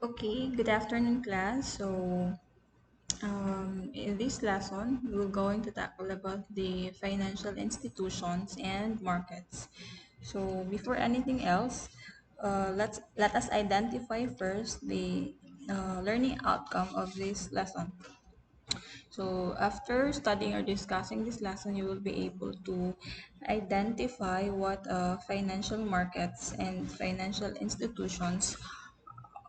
Okay, good afternoon, class. In this lesson, we're going to tackle about the financial institutions and markets. So, before anything else, let us identify first the learning outcome of this lesson. So, after studying or discussing this lesson, you will be able to identify what financial markets and financial institutions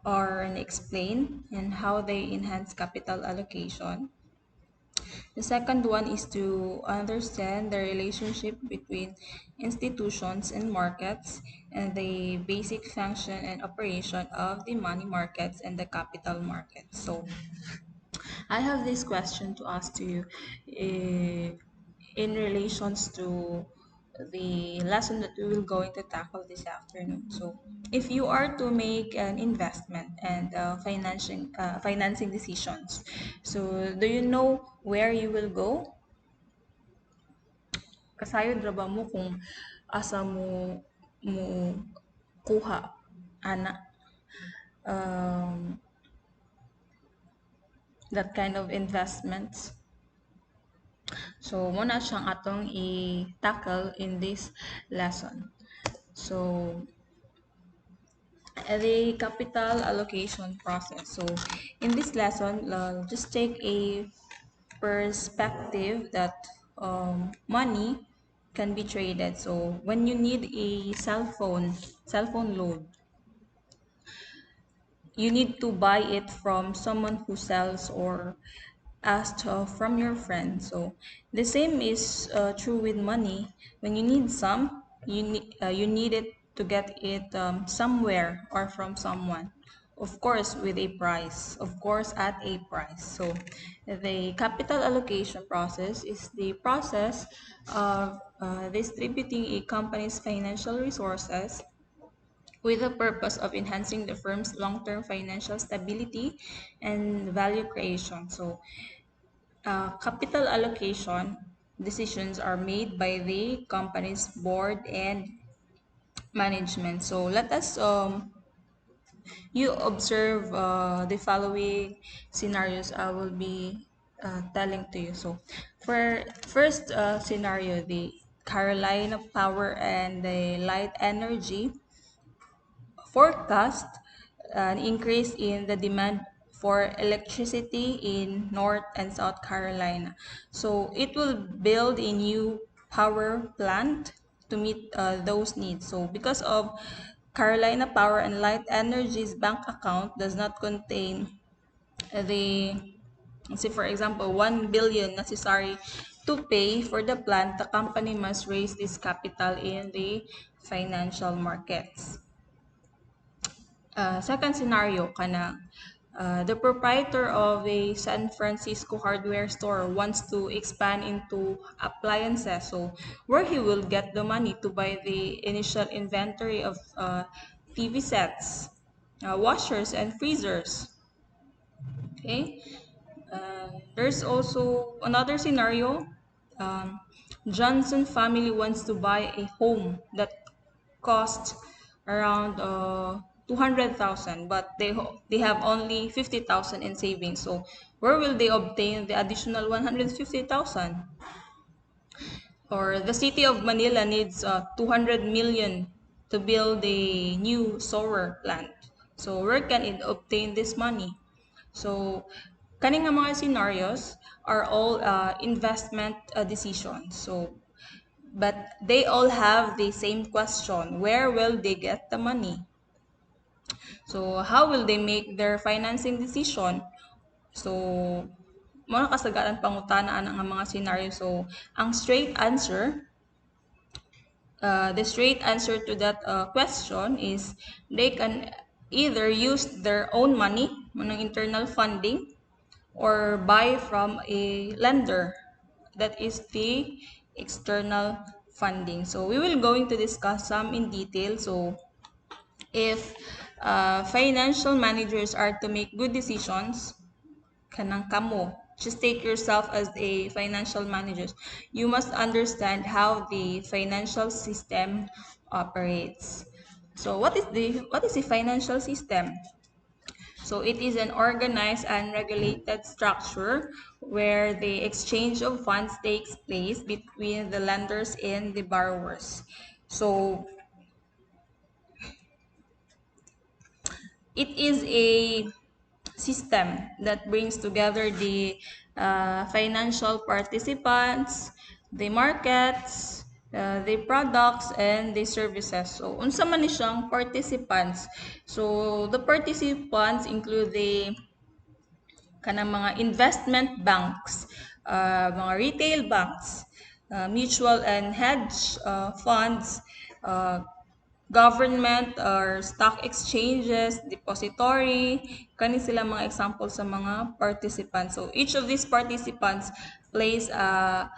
are and explain and how they enhance capital allocation. The second one is to understand the relationship between institutions and markets and the basic function and operation of the money markets and the capital markets. So I have this question to ask to you in relations to the lesson that we will going to tackle this afternoon. So, if you are to make an investment and financing decisions, so do you know where you will go? Kasayod ra ba mo kung asa mo kuha ana um, that kind of investments. So, muna siyang atong i-tackle in this lesson. So, the capital allocation process. So, in this lesson, just take a perspective that money can be traded. So, when you need a cell phone load, you need to buy it from someone who sells or asked from your friend. So the same is true with money. When you need some, you need it to get it somewhere or from someone. Of course, with a price. Of course, at a price. So the capital allocation process is the process of distributing a company's financial resources with the purpose of enhancing the firm's long-term financial stability and value creation. So, capital allocation decisions are made by the company's board and management. So, let us you observe the following scenarios I will be telling to you. So, for first scenario, the Carolina Power and the Light Energy forecast an increase in the demand for electricity in North and South Carolina. So it will build a new power plant to meet those needs. So because of Carolina Power and Light Energy's bank account does not contain the, say for example, 1 billion necessary to pay for the plant, the company must raise this capital in the financial markets. Second scenario kana the proprietor of a San Francisco hardware store wants to expand into appliances. So where he will get the money to buy the initial inventory of TV sets, washers, and freezers. Okay. There's also another scenario. Um, Johnson family wants to buy a home that cost around 200,000, but they have only 50,000 in savings. So where will they obtain the additional 150,000? Or the city of Manila needs 200 million to build a new solar plant. So where can it obtain this money? So kaning nga mga scenarios are all investment decisions. So but they all have the same question: where will they get the money? So how will they make their financing decision? So mga kasagaran pangutana ana nga mga scenario. So ang the straight answer to that question is they can either use their own money, manang internal funding, or buy from a lender, that is the external funding. So we will going to discuss some in detail. So if financial managers are to make good decisions, kanang kamo, just take yourself as a financial manager. You must understand how the financial system operates. So what is the financial system? So it is an organized and regulated structure where the exchange of funds takes place between the lenders and the borrowers. So it is a system that brings together the financial participants, the markets, the products, and the services. So, unsa man ni siyang participants? So, the participants include the kanang mga investment banks, mga retail banks, mutual and hedge funds, uh, government or stock exchanges, depository, kani sila mga example sa mga participants. So each of these participants plays a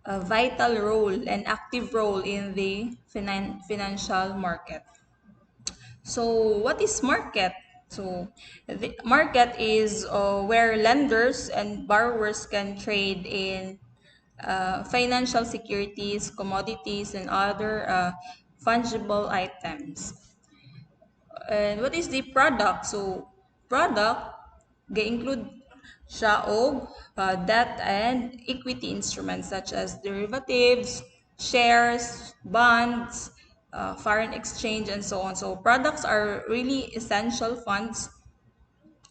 vital role and active role in the financial market. So what is market? So the market is where lenders and borrowers can trade in financial securities, commodities, and other fungible items. And what is the product? So product include siya og debt and equity instruments such as derivatives, shares, bonds, foreign exchange, and so on. So products are really essential funds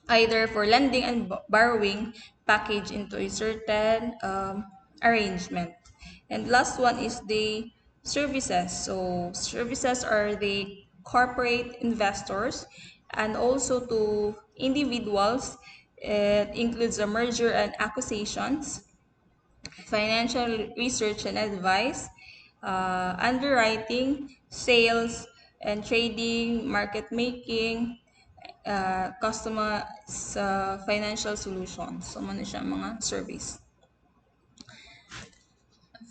either for lending and borrowing packaged into a certain arrangement. And last one is the services. So services are the corporate investors and also to individuals. It includes the merger and acquisitions, financial research and advice, underwriting, sales and trading, market making, customer financial solutions. So, man siya mga service.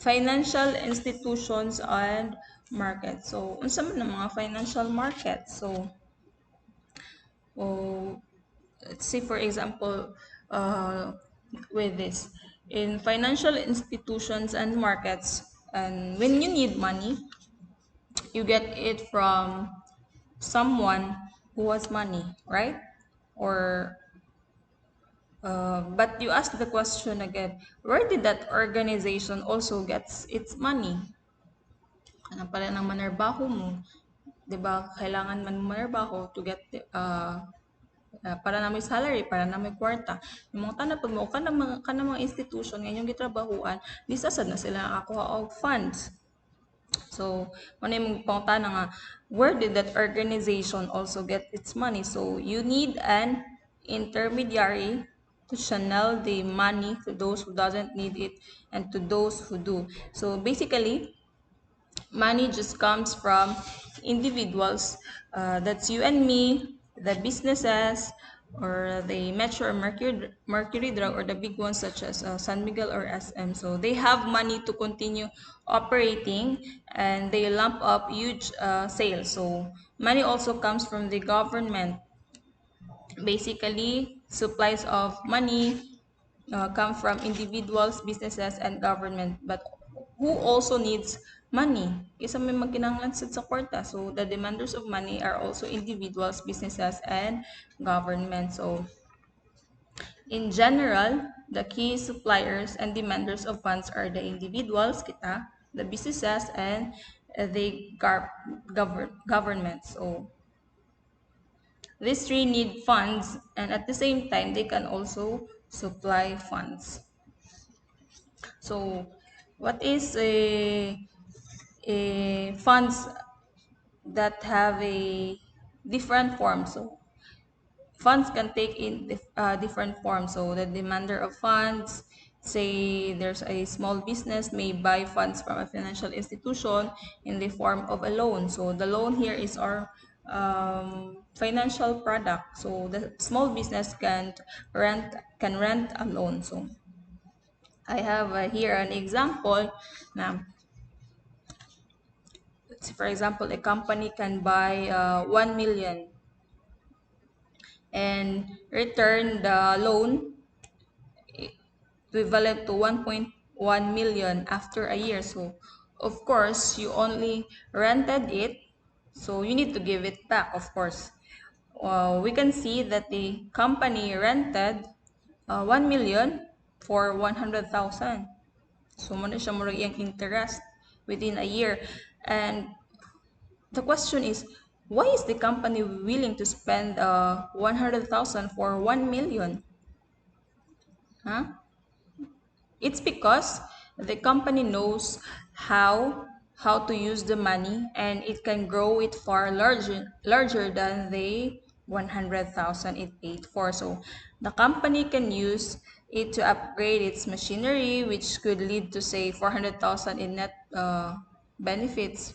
Financial institutions and market. So, unsa man ang mga financial market? So, oh, let's say for example, with this, in financial institutions and markets, and when you need money, you get it from someone who has money, right? Or but you ask the question again, where did that organization also gets its money? Ano pala ng manarbaho mo? 'Di ba? Kailangan man manarbaho to get para na may salary, para na may kwarta. Yung mga tanap pag mo ka ng mga institution nga inyong gitrabahuan, di sad na sila nakakuha og funds. So, ano yung pangutana nga, where did that organization also get its money? So, you need an intermediary to channel the money to those who doesn't need it and to those who do. So, basically, money just comes from individuals. That's you and me, the businesses, or the Metro or Mercury Drug, or the big ones such as San Miguel or SM. So they have money to continue operating and they lump up huge sales. So money also comes from the government. Basically, supplies of money come from individuals, businesses, and government. But who also needs money? Isa may magkinahanglan sad sa kwarta. So the demanders of money are also individuals, businesses, and government. So in general, the key suppliers and demanders of funds are the individuals, kita, the businesses, and the government. So these three need funds, and at the same time, they can also supply funds. So, what is a funds that have a different form? So, funds can take in different forms. So, the demander of funds, say there's a small business may buy funds from a financial institution in the form of a loan. So, the loan here is our financial product. So, the small business can rent a loan. So, I have here an example. Now, for example, a company can buy 1 million and return the loan equivalent to 1.1 million after a year. So, of course, you only rented it, so you need to give it back, of course. we can see that the company rented 1 million for 100,000. So, mo na siya murag iyang interest within a year. And the question is, why is the company willing to spend 100,000 for 1 million? Huh? It's because the company knows how to use the money, and it can grow it far larger than the 100,000 it paid for. So the company can use it to upgrade its machinery, which could lead to say 400,000 in net benefits.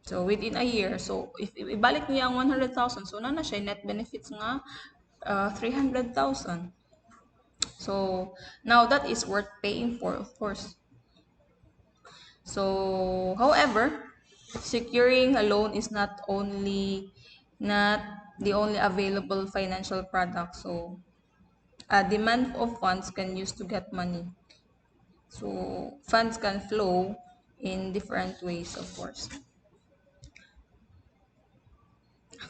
So within a year, so if ibalik niya ang 100,000, so na siya net benefits nga 300,000. So now that is worth paying for, of course. So, however, securing a loan is not the only available financial product. So, a demand of funds can use to get money. So, funds can flow in different ways, of course.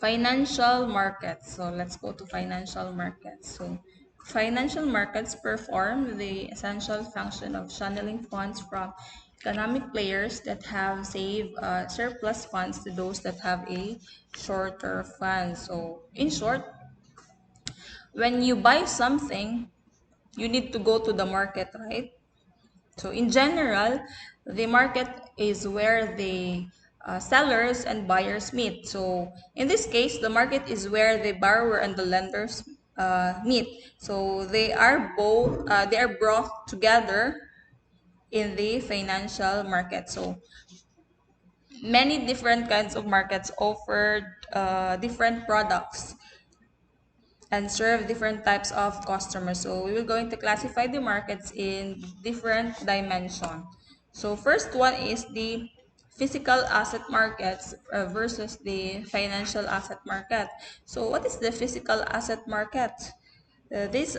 Financial markets. So, let's go to financial markets. So, financial markets perform the essential function of channeling funds from economic players that have saved surplus funds to those that have a shorter fund. So, in short, when you buy something, you need to go to the market, right? So in general, the market is where the sellers and buyers meet. So in this case, the market is where the borrower and the lenders meet. So they are brought together in the financial market. So many different kinds of markets offered different products and serve different types of customers. So we will going to classify the markets in different dimension. So first one is the physical asset markets versus the financial asset market. So what is the physical asset market? This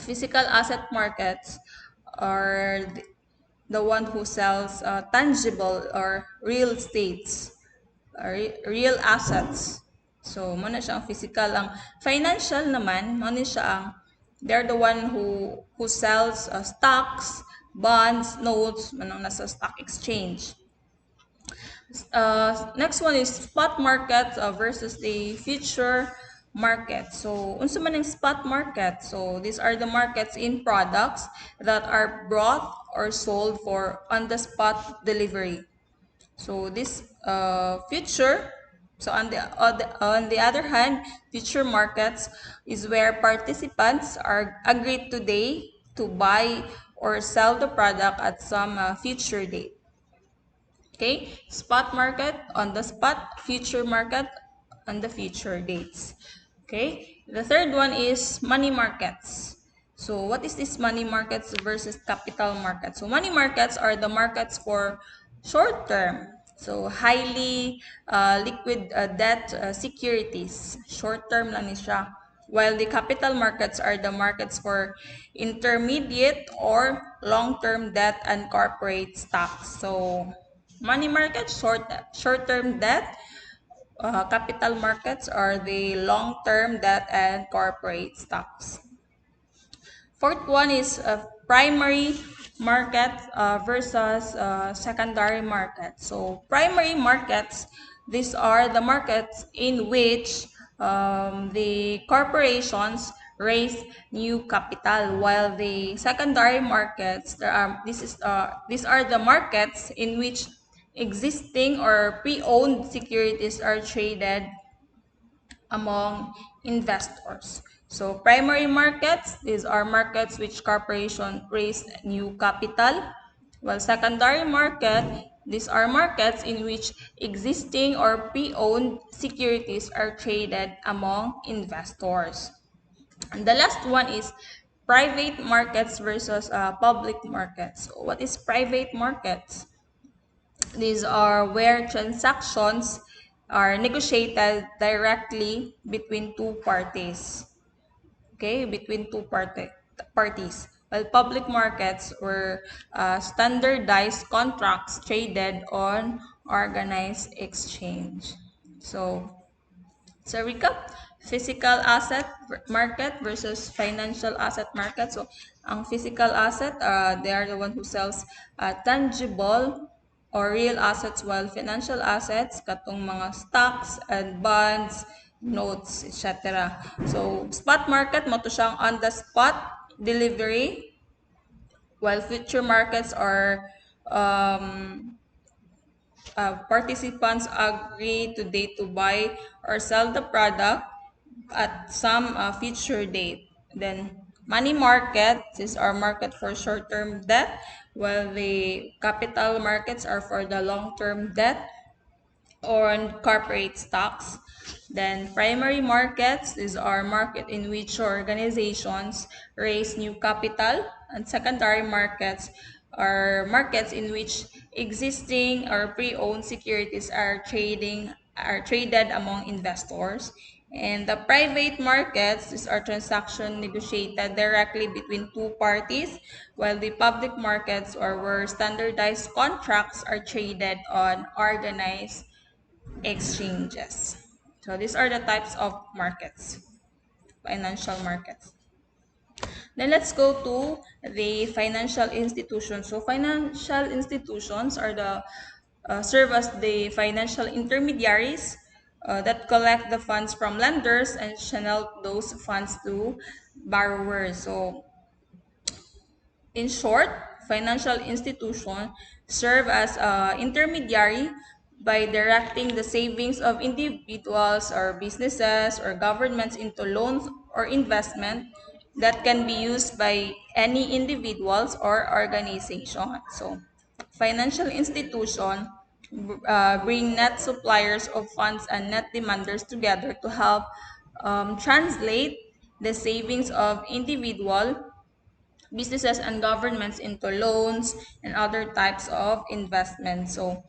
physical asset markets are the one who sells tangible or real estates, real assets. So, mo na siya ang physical. Ang financial naman, mo na siya ang, they're the one who sells stocks, bonds, notes, manang nasa stock exchange. Next one is spot market versus the future market. So, unsa man ang spot market? So, these are the markets in products that are brought or sold for on-the-spot delivery. So this future, so on the other hand, future markets is where participants are agreed today to buy or sell the product at some future date. Okay, spot market on the spot, future market on the future dates. Okay, the third one is money markets. So what is this money markets versus capital markets? So money markets are the markets for short term. So highly liquid debt securities. Short term lang ni siya. While the capital markets are the markets for intermediate or long-term debt and corporate stocks. So money market, short-term debt. Capital markets are the long-term debt and corporate stocks. Fourth one is primary market versus secondary market. So primary markets, these are the markets in which the corporations raise new capital, while the secondary markets, these are the markets in which existing or pre-owned securities are traded among investors. So primary markets, these are markets which corporations raise new capital, while secondary market, these are markets in which existing or pre-owned securities are traded among investors. And the last one is private markets versus public markets. So what is private markets? These are where transactions are negotiated directly between two parties. Okay, between parties. While public markets were standardized contracts traded on organized exchange. So, So recap, physical asset market versus financial asset market. So ang physical asset, they are the one who sells tangible or real assets, while financial assets, katong mga stocks and bonds, notes, etc. So spot market, mo to siyang on the spot delivery, while future markets are participants agree today to buy or sell the product at some future date. Then money market is our market for short-term debt, while the capital markets are for the long-term debt or on corporate stocks. Then primary markets is our market in which organizations raise new capital, and secondary markets are markets in which existing or pre-owned securities are traded among investors. And the private markets is our transaction negotiated directly between two parties, while the public markets are where standardized contracts are traded on organized exchanges. So these are the types of markets, financial markets. Then let's go to the financial institutions. So financial institutions are the serve as the financial intermediaries that collect the funds from lenders and channel those funds to borrowers. So in short, financial institutions serve as an intermediary by directing the savings of individuals or businesses or governments into loans or investment that can be used by any individuals or organization. So, financial institutions bring net suppliers of funds and net demanders together to help translate the savings of individual businesses and governments into loans and other types of investments. So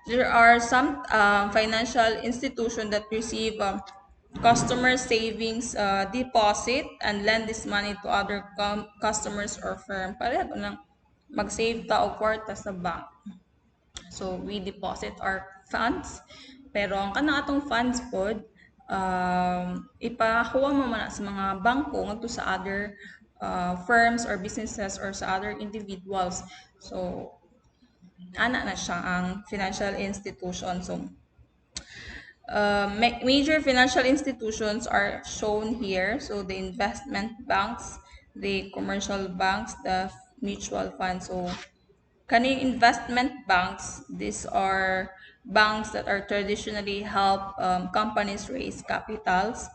there are some financial institutions that receive customer savings deposit and lend this money to other customers or firm. Pareho lang mag-save ta og kwarta sa bank. So we deposit our funds, pero ang kanang atong funds pod ipakuha mo man sa mga bangko ngadto sa other firms or businesses or sa other individuals. So ana na siya ang financial institution. So major financial institutions are shown here. So the investment banks, the commercial banks, the mutual funds. So kaning investment banks, these are banks that are traditionally help companies raise capitals.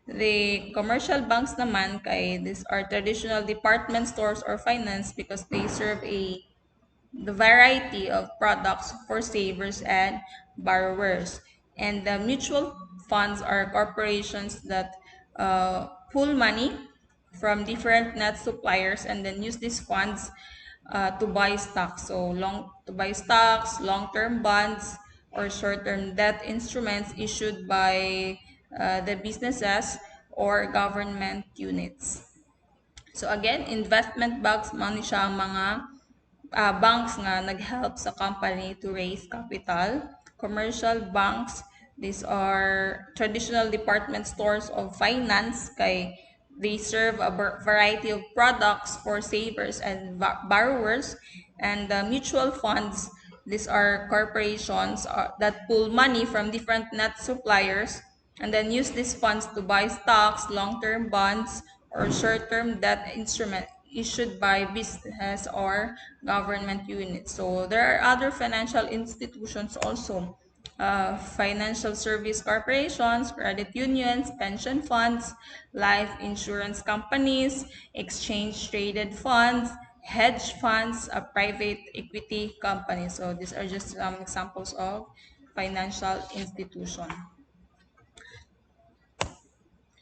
The commercial banks naman kay these are traditional department stores or finance because they serve the variety of products for savers and borrowers. And the mutual funds are corporations that pool money from different net suppliers and then use these funds to buy stocks. So long-term bonds, or short-term debt instruments issued by the businesses or government units. So again, investment banks, money siya ang mga banks nga nag-help sa company to raise capital. Commercial banks, these are traditional department stores of finance kay they serve a variety of products for savers and borrowers. And mutual funds, these are corporations that pull money from different net suppliers and then use these funds to buy stocks, long-term bonds, or short-term debt instrument issued by business or government units. So there are other financial institutions also. Financial service corporations, credit unions, pension funds, life insurance companies, exchange traded funds, hedge funds, a private equity company. So these are just some examples of financial institution.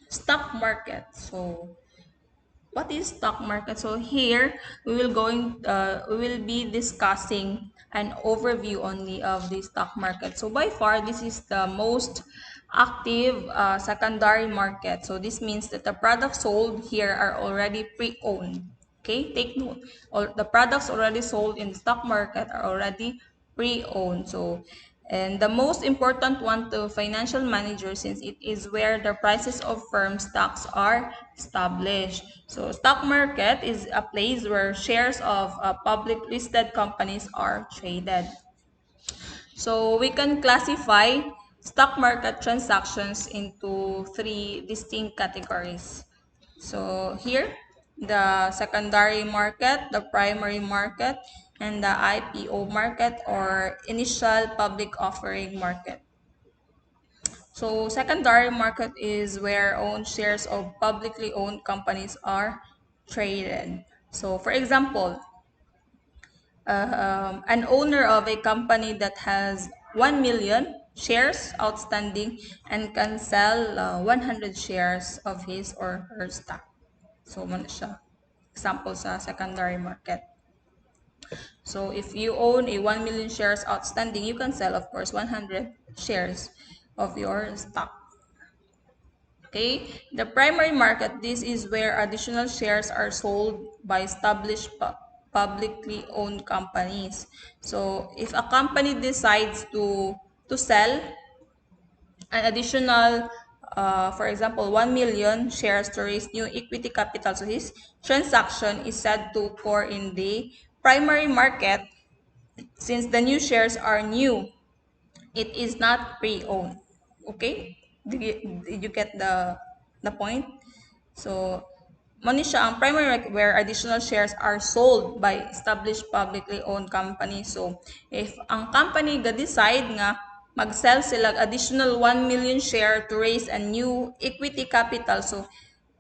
Stock market. So what is stock market? So here we will be discussing an overview only of the stock market. So by far this is the most active secondary market. So this means that the products sold here are already pre-owned. Okay, take note. All the products already sold in the stock market are already pre-owned. So And the most important one to financial managers, since it is where the prices of firm stocks are established. So stock market is a place where shares of public listed companies are traded. So we can classify stock market transactions into three distinct categories. So here, the secondary market, the primary market, and the IPO market, or initial public offering market. So secondary market is where owned shares of publicly owned companies are traded. So for example, an owner of a company that has 1 million shares outstanding and can sell 100 shares of his or her stock. So, man siya. Example sa secondary market. So, if you own a 1 million shares outstanding, you can sell, of course, 100 shares of your stock. Okay, the primary market, this is where additional shares are sold by established publicly owned companies. So if a company decides to sell an additional, for example, 1 million shares to raise new equity capital, so his transaction is said to occur in the primary market since the new shares are new. It is not pre-owned. Okay? Did you get the point? So, money siya ang primary market where additional shares are sold by established publicly owned company. So, if ang company ga-decide nga mag-sell sila additional 1 million share to raise a new equity capital, so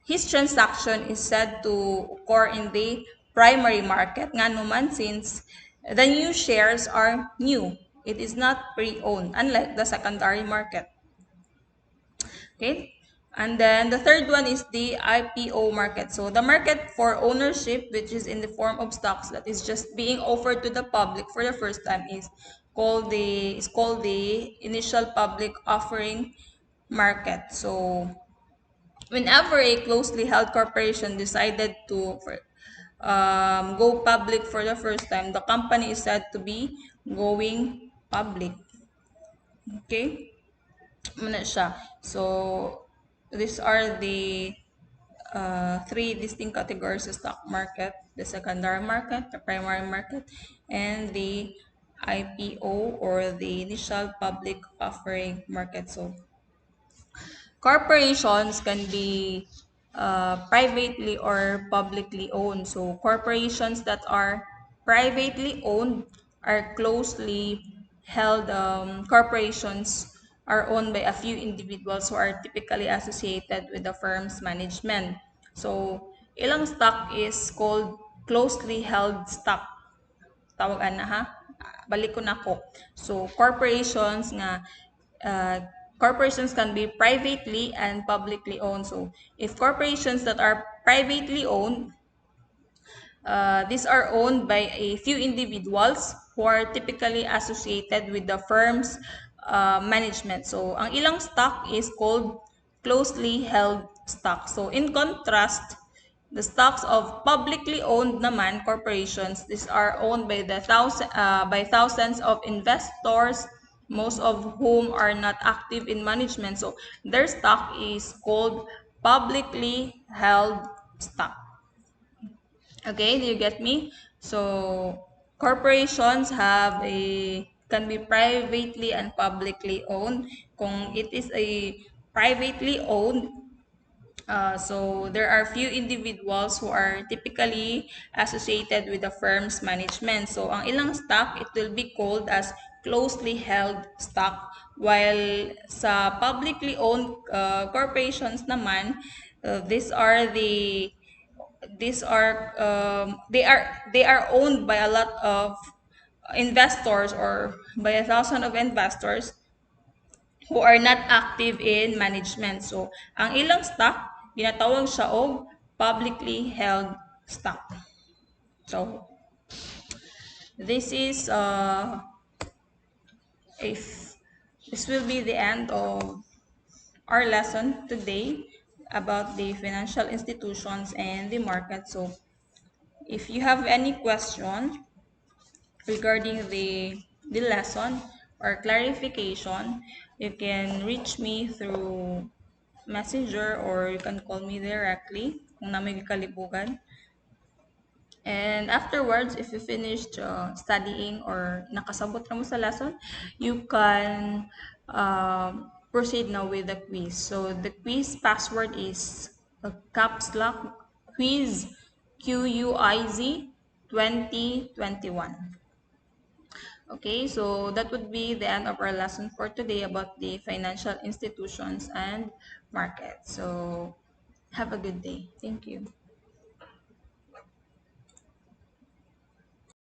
his transaction is said to occur in the primary market nga naman since the new shares are new. It is not pre-owned, unlike the secondary market. Okay? And then the third one is the IPO market. So the market for ownership, which is in the form of stocks that is just being offered to the public for the first time, is called the initial public offering market. So whenever a closely held corporation decided to go public for the first time, the company is said to be going public. Okay? Muna siya. So, these are the three distinct categories of stock market: the secondary market, the primary market, and the IPO, or the initial public offering market. So, corporations can be privately or publicly owned. So corporations that are privately owned are closely held corporations are owned by a few individuals who are typically associated with the firm's management. So ilang stock is called closely held stock. Tawagan na ha. Balik ko na ko. So uh, corporations can be privately and publicly owned. So if corporations that are privately owned, these are owned by a few individuals who are typically associated with the firm's management. So ang ilang stock is called closely held stock. So in contrast, the stocks of publicly owned naman corporations, these are owned by by thousands of investors, most of whom are not active in management. So their stock is called publicly held stock. Okay, do you get me? So corporations can be privately and publicly owned. Kung it is a privately owned, so there are few individuals who are typically associated with the firm's management. So ang ilang stock, it will be called as closely held stock. While sa publicly owned corporations naman, they are owned by a lot of investors, or by a thousand of investors who are not active in management. So, ang ilang stock, ginatawag siya og publicly held stock. So, this is if this will be the end of our lesson today about the financial institutions and the market. So, if you have any question regarding the lesson, or clarification, you can reach me through Messenger or you can call me directly kung na may kalibugan. And afterwards, if you finished studying or nakasabot na mo sa lesson, you can proceed now with the quiz. So the quiz password is caps lock quiz QUIZ 2021. Okay, so that would be the end of our lesson for today about the financial institutions and markets. So have a good day. Thank you.